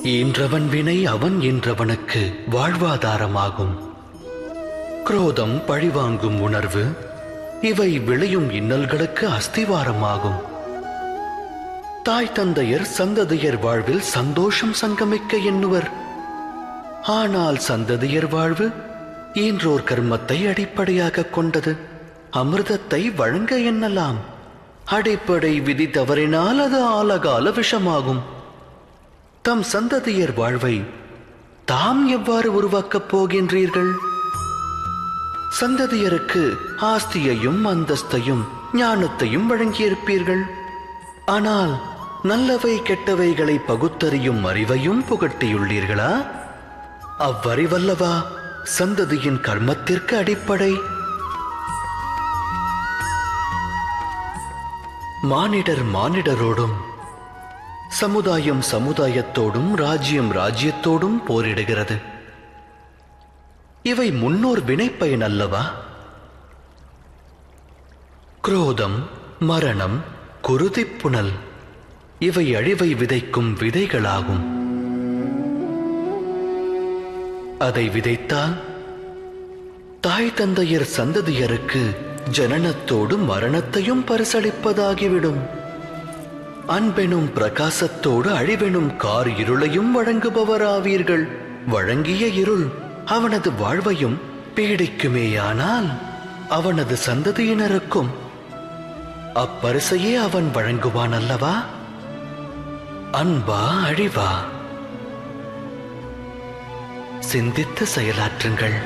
ஈன்றவன் வினை அவன் ஈன்றவனுக்கு வாழ்வாதாரமாகும். குரோதம், பழிவாங்கும் உணர்வு இவை விளையும் இன்னல்களுக்கு அஸ்திவாரமாகும். தாய் தந்தையர் சந்ததியர் வாழ்வில் சந்தோஷம் சங்கமிக்க எண்ணுவர். ஆனால் சந்ததியர் வாழ்வு ஈன்றோர் கர்மத்தை அடிப்படையாக கொண்டது. அமிர்தத்தை வழங்க எண்ணலாம். அடிப்படை விதி தவறினால் அது ஆலகால விஷமாகும். தம் சந்ததியர் வாழ்வை தாம் எவ்வாறு உருவாக்கப் போகின்றீர்கள்? சந்ததியருக்கு ஆஸ்தியையும் அந்தஸ்தையும் ஞானத்தையும் வழங்கியிருப்பீர்கள். ஆனால் நல்லவை கெட்டவைகளை பகுத்தறியும் அறிவையும் புகட்டியுள்ளீர்களா? அவ்வறிவல்லவா சந்ததியின் கர்மத்திற்கு அடிப்படை. மானிடர் மானிடரோடும், சமுதாயம் சமுதாயத்தோடும், ராஜ்யம் ராஜ்யத்தோடும் போரிடுகிறது. இவை முன்னோர் வினைப்பயன் அல்லவா? குரோதம், மரணம், குருதிப்புணல் இவை அழிவை விதைக்கும் விதைகளாகும். அதை விதைத்தால் தாய் தந்தையர் சந்ததியருக்கு ஜனனத்தோடு மரணத்தையும் பரிசளிப்பதாகிவிடும். அன்பெனும் பிரகாசத்தோடு அழிவெனும் கார் இருளையும் வழங்குபவராவீர்கள். வழங்கிய இருள் அவனது வாழ்வையும் பீடிக்குமேயானால் அவனது சந்ததியினருக்கும் அப்பரிசையே அவன் வழங்குவான் அல்லவா? அன்பா அழிவா? சிந்தித்து செயலாற்றுங்கள்.